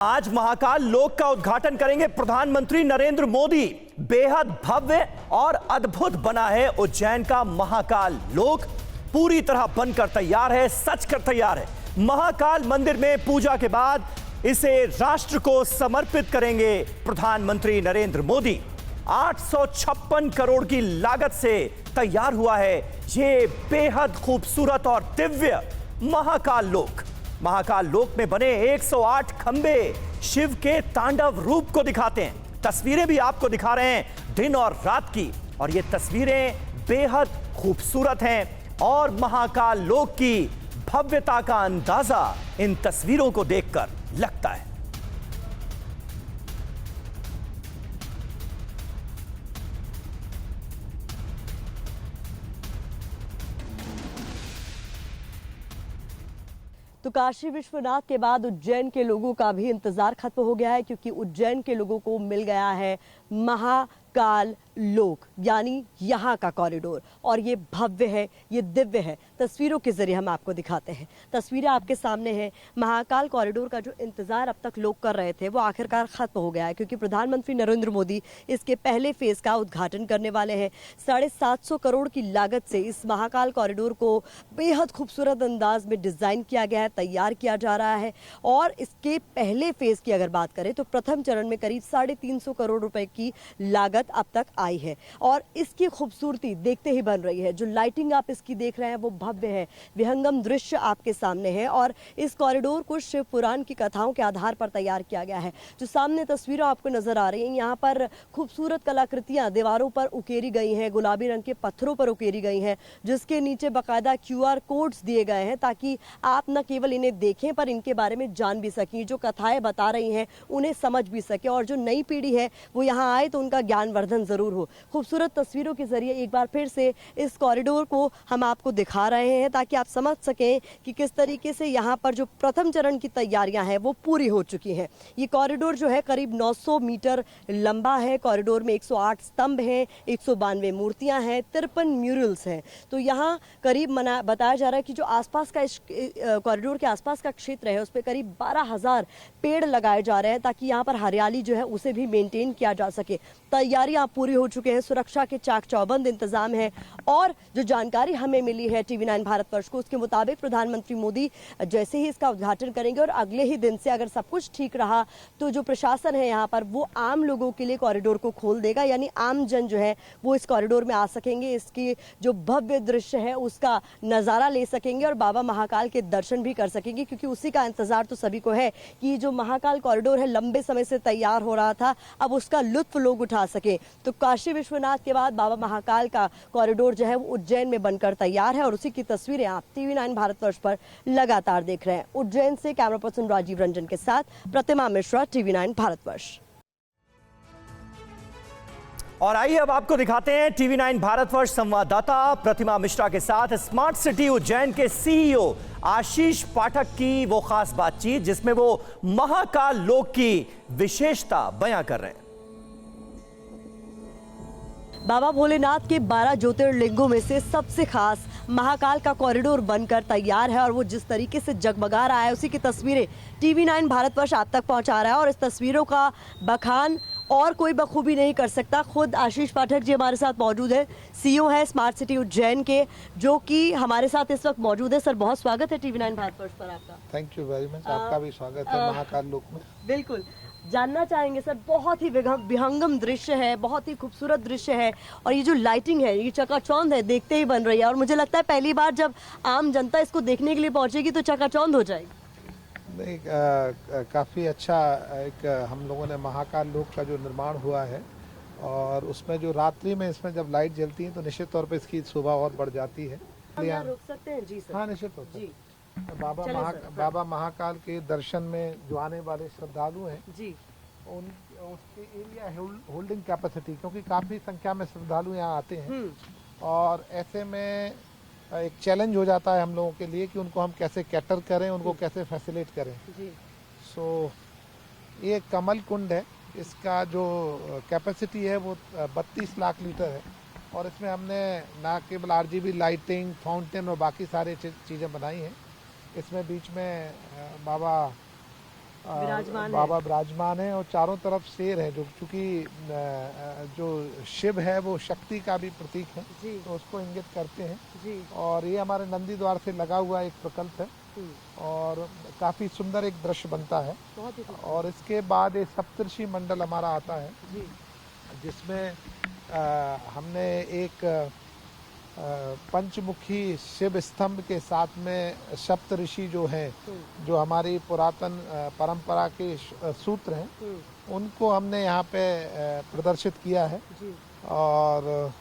आज महाकाल लोक का उद्घाटन करेंगे प्रधानमंत्री नरेंद्र मोदी। बेहद भव्य और अद्भुत बना है उज्जैन का महाकाल लोक। पूरी तरह बनकर तैयार है, सच कर तैयार है। महाकाल मंदिर में पूजा के बाद इसे राष्ट्र को समर्पित करेंगे प्रधानमंत्री नरेंद्र मोदी। 856 करोड़ की लागत से तैयार हुआ है ये बेहद खूबसूरत और दिव्य महाकाल लोक। महाकाल लोक में बने 108 खंबे शिव के तांडव रूप को दिखाते हैं। तस्वीरें भी आपको दिखा रहे हैं दिन और रात की, और ये तस्वीरें बेहद खूबसूरत हैं और महाकाल लोक की भव्यता का अंदाजा इन तस्वीरों को देखकर लगता है। तो काशी विश्वनाथ के बाद उज्जैन के लोगों का भी इंतजार खत्म हो गया है, क्योंकि उज्जैन के लोगों को मिल गया है महाकाल लोक, यानी यहाँ का कॉरिडोर। और ये भव्य है, ये दिव्य है। तस्वीरों के जरिए हम आपको दिखाते हैं। तस्वीरें आपके सामने हैं। महाकाल कॉरिडोर का जो इंतजार अब तक लोग कर रहे थे वो आखिरकार खत्म हो गया है, क्योंकि प्रधानमंत्री नरेंद्र मोदी इसके पहले फेज का उद्घाटन करने वाले हैं। 750 करोड़ की लागत से इस महाकाल कॉरिडोर को बेहद खूबसूरत अंदाज में डिजाइन किया गया है, तैयार किया जा रहा है। और इसके पहले फेज की अगर बात करें तो प्रथम चरण में करीब 350 करोड़ रुपए की लागत अब तक आई है, और इसकी खूबसूरती देखते ही बन रही है। जो लाइटिंग आप इसकी देख रहे हैं वो भव्य है, विहंगम दृश्य आपके सामने है। और इस कॉरिडोर को शिव पुराण की कथाओं के आधार पर तैयार किया गया है। जो सामने तस्वीरें आपको नजर आ रही हैं, यहाँ पर खूबसूरत कलाकृतियां दीवारों पर उकेरी गई हैं, गुलाबी रंग के पत्थरों पर उकेरी गई हैं, जिसके नीचे बाकायदा QR कोड्स दिए गए हैं, ताकि आप न केवल इन्हें देखें पर इनके बारे में जान भी सकें। जो कथाएं बता रही हैं उन्हें समझ भी सके, और जो नई पीढ़ी है वो यहाँ आए तो उनका ज्ञानवर्धन जरूर हो। खूबसूरत तस्वीरों के जरिए एक बार फिर से इस कॉरिडोर को हम आपको दिखा रहे हैं, ताकि आप समझ सकें कि किस तरीके से यहाँ पर जो प्रथम चरण की तैयारियां हैं वो पूरी हो चुकी हैं। ये कॉरिडोर जो है करीब 900 मीटर लंबा है। कॉरिडोर में 108 स्तंभ हैं, 192 मूर्तियां हैं, 53 म्यूरल्स हैं। तो यहाँ करीब बताया जा रहा है कि जो आसपास का कॉरिडोर के आसपास का क्षेत्र है उस पर करीब 12,000 पेड़ लगाए जा रहे हैं, ताकि यहाँ पर हरियाली जो है उसे भी मेंटेन किया जा सके। तैयारियां पूरी हो चुके हैं, सुरक्षा के चाक चौबंद इंतजाम है। और जो जानकारी हमें मिली है TV9 भारतवर्ष को, उसके मुताबिक प्रधानमंत्री मोदी जैसे ही इसका उद्घाटन करेंगे और अगले ही दिन से अगर सब कुछ ठीक रहा तो जो प्रशासन है यहाँ पर वो आम लोगों के लिए कॉरिडोर को खोल देगा, यानी आम जन जो है वो इस कॉरिडोर में आ सकेंगे, इसकी जो भव्य दृश्य है उसका नजारा ले सकेंगे और बाबा महाकाल के दर्शन भी कर सकेंगे। क्योंकि उसी का इंतजार तो सभी को है कि जो महाकाल कॉरिडोर है लंबे समय से तैयार हो रहा था, अब उसका लुत्फ लोग उठा सके। तो काशी विश्वनाथ के बाद बाबा महाकाल का कॉरिडोर जो है वो उज्जैन में बनकर तैयार है, और उसी की तस्वीरें आप TV9 भारतवर्ष पर लगातार देख रहे हैं। उज्जैन से कैमरा पर्सन राजीव रंजन के साथ प्रतिमा मिश्रा, TV9 भारतवर्ष। और आइए अब आपको दिखाते हैं TV9 भारतवर्ष संवाददाता प्रतिमा मिश्रा के साथ स्मार्ट सिटी उज्जैन के CEO आशीष पाठक की वो खास बातचीत, जिसमें वो महाकाल लोक की विशेषता बयां कर रहे हैं। बाबा भोलेनाथ के 12 ज्योतिर्लिंगों में से सबसे खास महाकाल का कॉरिडोर बनकर तैयार है, और वो जिस तरीके से जगमगा रहा है उसी की तस्वीरें TV9 भारतवर्ष आप तक पहुंचा रहा है। और इस तस्वीरों का बखान और कोई बखूबी नहीं कर सकता। खुद आशीष पाठक जी हमारे साथ मौजूद है, CEO है स्मार्ट सिटी उज्जैन के, जो कि हमारे साथ इस वक्त मौजूद है। सर, बहुत स्वागत है TV9 भारतवर्ष पर आपका। Thank you very much. आपका भी स्वागत है महाकाल लोक में। बिल्कुल, जानना चाहेंगे सर, बहुत ही विहंगम दृश्य है, बहुत ही खूबसूरत दृश्य है, और ये जो लाइटिंग है ये चकाचौंध है, देखते ही बन रही है। और मुझे लगता है पहली बार जब आम जनता इसको देखने के लिए पहुंचेगी तो चकाचौंध हो जाएगी। नहीं, काफ़ी अच्छा एक हम लोगों ने महाकाल लोक का जो निर्माण हुआ है, और उसमें जो रात्रि में इसमें जब लाइट जलती है तो निश्चित तौर पे इसकी शोभा और बढ़ जाती है। हम यहाँ रुक सकते हैं? जी सर। हाँ, निश्चित तौर जी। बाबा महाकाल के दर्शन में जो आने वाले श्रद्धालु हैं जी, उसकी एरिया होल्डिंग कैपेसिटी, क्योंकि काफ़ी संख्या में श्रद्धालु यहाँ आते हैं, और ऐसे में एक चैलेंज हो जाता है हम लोगों के लिए कि उनको हम कैसे कैटर करें, उनको कैसे फैसिलिटेट करें। सो ये कमल कुंड है, इसका जो कैपेसिटी है वो 32 लाख लीटर है, और इसमें हमने ना केवल RGB लाइटिंग, फाउंटेन और बाकी सारे चीज़ें बनाई हैं। इसमें बीच में बाबा विराजमान है। बाबा विराजमान है और चारों तरफ शेर है, जो चूंकि जो शिव है वो शक्ति का भी प्रतीक है, जी तो उसको इंगित करते हैं। जी। और ये हमारे नंदी द्वार से लगा हुआ एक प्रकल्प है और काफी सुंदर एक दृश्य बनता है। बहुत ही खूबसूरत। और इसके बाद एक सप्तऋषि मंडल हमारा आता है, जी जिसमें हमने एक पंचमुखी शिव स्तंभ के साथ में सप्तऋषि जो हैं, जो हमारी पुरातन परंपरा के सूत्र हैं, उनको हमने यहाँ पे प्रदर्शित किया है। जी और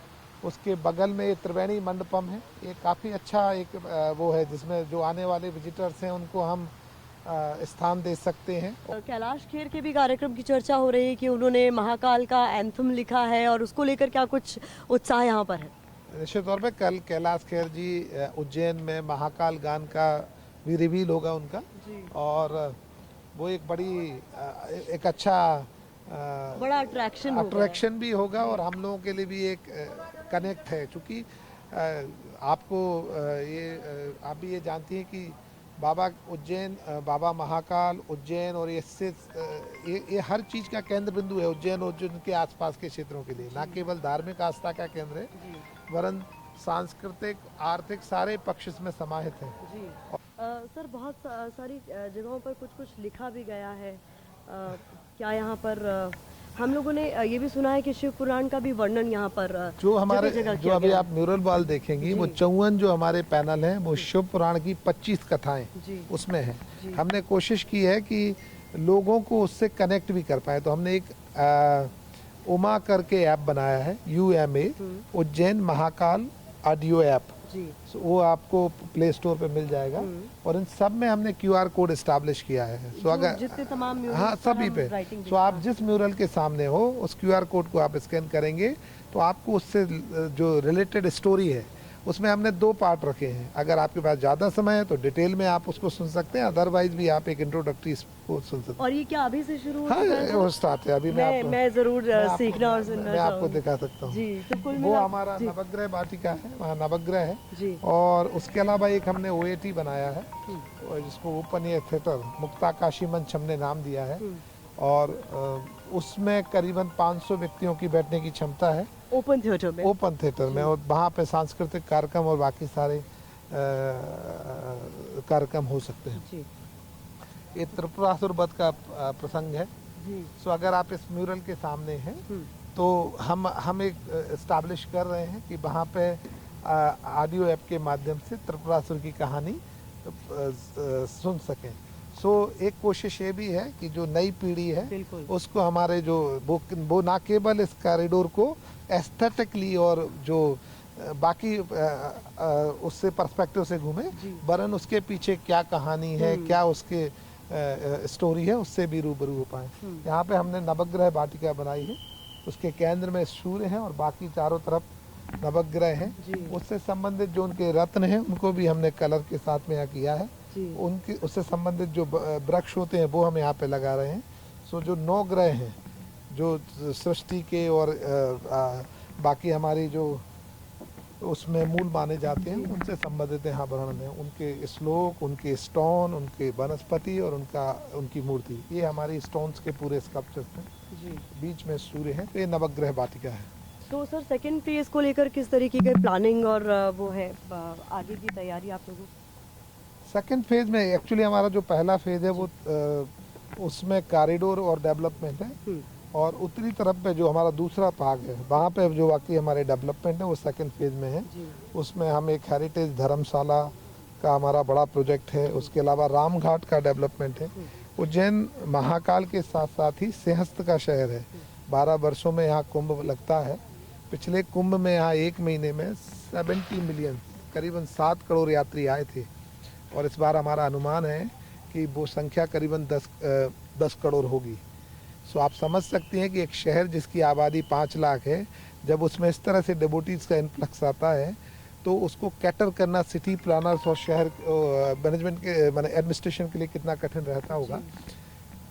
उसके बगल में ये त्रिवेणी मंडपम है। ये काफ़ी अच्छा एक वो है, जिसमें जो आने वाले विजिटर्स हैं उनको हम स्थान दे सकते हैं। कैलाश खेर के भी कार्यक्रम की चर्चा हो रही है कि उन्होंने महाकाल का एंथम लिखा है और उसको लेकर क्या कुछ उत्साह यहाँ पर है? निश्चित तौर पे कल कैलाश खेर जी उज्जैन में महाकाल गान का भी रिवील होगा उनका जी। और वो एक बड़ी एक अच्छा बड़ा अट्रैक्शन भी होगा और हम लोगों के लिए भी एक कनेक्ट है, क्योंकि आपको आप भी ये जानती हैं कि बाबा उज्जैन, बाबा महाकाल उज्जैन और ये हर चीज का केंद्र बिंदु है उज्जैन के आसपास के क्षेत्रों के लिए, ना केवल धार्मिक आस्था का केंद्र है, वरन सांस्कृतिक आर्थिक सारे पक्ष इसमें समाहित हैं। जी। सर बहुत सारी जगहों पर कुछ कुछ लिखा भी गया है। क्या यहाँ पर हम लोगों ने ये भी सुना है कि शिव पुराण का भी वर्णन यहाँ पर जो हमारे जगह जो अभी आप म्यूरल वॉल देखेंगी, वो 54 जो हमारे पैनल हैं वो शिव पुराण की 25 कथाएं उसमें है। हमने कोशिश की है कि लोगों को उससे कनेक्ट भी कर पाए, तो हमने एक उमा करके ऐप बनाया है, UMA, Ujjain Mahakal audio app. वो आपको प्ले स्टोर पे मिल जाएगा और इन सब में हमने QR कोड एस्टैब्लिश किया है। सो अगर जितने तमाम हाँ सभी पे, सो आप जिस म्यूरल के सामने हो उस QR कोड को आप स्कैन करेंगे तो आपको उससे जो रिलेटेड स्टोरी है उसमें हमने 2 पार्ट रखे हैं। अगर आपके पास ज़्यादा समय है तो डिटेल में आप उसको सुन सकते हैं, अदरवाइज भी आप एक इंट्रोडक्टरी को सुन सकते हैं। और ये क्या अभी से शुरू हाँ वो स्टार्ट है अभी। मैं जरूर सीखना और सुनना मैं आपको दिखा सकता हूँ। जी, तो कुल वो हमारा नवग्रह वाटिका है, वहाँ नवग्रह है जी। और उसके अलावा एक हमने OAT बनाया है जिसको ओपन एयर थिएटर मुक्ताकाशी मंच हमने नाम दिया है और उसमें करीबन 500 व्यक्तियों की बैठने की क्षमता है ओपन थिएटर में और वहाँ पे सांस्कृतिक कार्यक्रम और बाकी सारे कार्यक्रम हो सकते हैं। जी। ये त्रिपुरासुर वध का प्रसंग है। सो अगर आप इस म्यूरल के सामने हैं तो हम एक एस्टैब्लिश कर रहे हैं कि वहाँ पे ऑडियो ऐप के माध्यम से त्रिपुरासुर की कहानी सुन सकें। सो एक कोशिश ये भी है कि जो नई पीढ़ी है उसको हमारे जो वो ना केवल इस कॉरिडोर को एस्थेटिकली और जो बाकी उससे पर्सपेक्टिव से घूमे, वरन उसके पीछे क्या कहानी है, क्या उसके स्टोरी है, उससे भी रूबरू हो पाए। यहाँ पे हमने नवग्रह वाटिका बनाई है, उसके केंद्र में सूर्य है और बाकी चारों तरफ नवग्रह हैं। उससे संबंधित जो उनके रत्न हैं उनको भी हमने कलर के साथ में यहाँ किया है। उनके उससे संबंधित जो वृक्ष होते हैं वो हम यहाँ पे लगा रहे हैं। सो जो 9 ग्रह हैं जो सृष्टि के और बाकी हमारी जो उसमें मूल माने जाते हैं उनसे संबंधित यहाँ वर्णन है, उनके श्लोक, उनके स्टोन, उनके वनस्पति और उनकी मूर्ति। ये हमारी स्टोन्स के पूरे स्कल्पचर्स हैं। बीच में सूर्य है, तो ये नवग्रह वाटिका है। तो सर सेकंड फेज को लेकर किस तरीके की प्लानिंग और वो है आगे की तैयारी आप लोगों? सेकंड फेज में एक्चुअली हमारा जो पहला फेज है वो उसमें कॉरिडोर और डेवलपमेंट है और उत्तरी तरफ पे जो हमारा दूसरा भाग है वहाँ पे जो बाकी हमारे डेवलपमेंट है वो सेकंड फेज में है। उसमें हम एक हेरिटेज धर्मशाला का हमारा बड़ा प्रोजेक्ट है, उसके अलावा रामघाट का डेवलपमेंट है। उज्जैन महाकाल के साथ साथ ही सिंहस्थ का शहर है। 12 वर्षों में यहाँ कुंभ लगता है। पिछले कुंभ में यहाँ 1 महीने में 70 मिलियन करीबन 7 करोड़ यात्री आए थे और इस बार हमारा अनुमान है कि वो संख्या करीबन 10 करोड़ होगी। सो आप समझ सकते हैं कि एक शहर जिसकी आबादी 5 लाख है, जब उसमें इस तरह से डेवोटीज का इन्फ्लक्स आता है तो उसको कैटर करना सिटी प्लानर्स और शहर मैनेजमेंट के माने एडमिनिस्ट्रेशन के लिए कितना कठिन रहता होगा।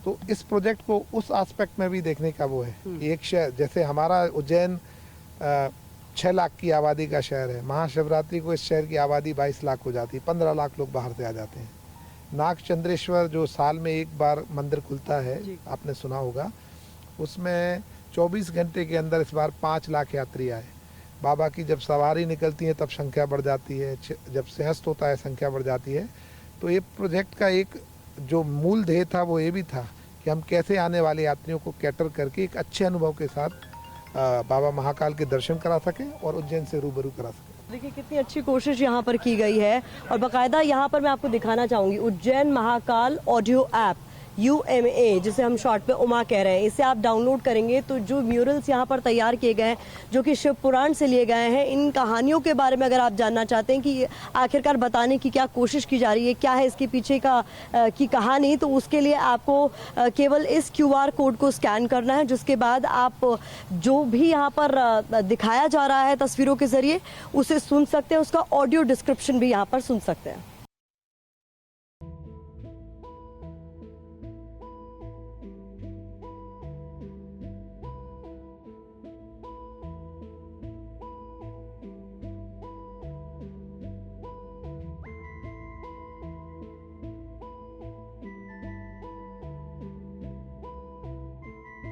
तो इस प्रोजेक्ट को उस एस्पेक्ट में भी देखने का वो है। एक शहर जैसे हमारा उज्जैन 6 लाख की आबादी का शहर है, महाशिवरात्रि को इस शहर की आबादी 22 लाख हो जाती है, 15 लाख लोग बाहर से आ जाते हैं। नागचंद्रेश्वर जो साल में एक बार मंदिर खुलता है, आपने सुना होगा, उसमें 24 घंटे के अंदर इस बार 5 लाख यात्री आए। बाबा की जब सवारी निकलती है तब संख्या बढ़ जाती है, जब सिंहस्थ होता है संख्या बढ़ जाती है। तो ये प्रोजेक्ट का एक जो मूल ध्येय था वो ये भी था कि हम कैसे आने वाले यात्रियों को कैटर करके एक अच्छे अनुभव के साथ बाबा महाकाल के दर्शन करा सकें और उज्जैन से रूबरू करा सकें। देखिए कितनी अच्छी कोशिश यहाँ पर की गई है और बाकायदा यहाँ पर मैं आपको दिखाना चाहूंगी Ujjain Mahakal audio app UMA, जिसे हम शॉर्ट पे उमा कह रहे हैं। इसे आप डाउनलोड करेंगे तो जो म्यूरल्स यहाँ पर तैयार किए गए हैं जो कि शिव पुराण से लिए गए हैं, इन कहानियों के बारे में अगर आप जानना चाहते हैं कि आखिरकार बताने की क्या कोशिश की जा रही है, क्या है इसके पीछे की कहानी, तो उसके लिए आपको केवल इस QR कोड को स्कैन करना है, जिसके बाद आप जो भी यहाँ पर दिखाया जा रहा है तस्वीरों के जरिए उसे सुन सकते हैं, उसका ऑडियो डिस्क्रिप्शन भी यहाँ पर सुन सकते हैं।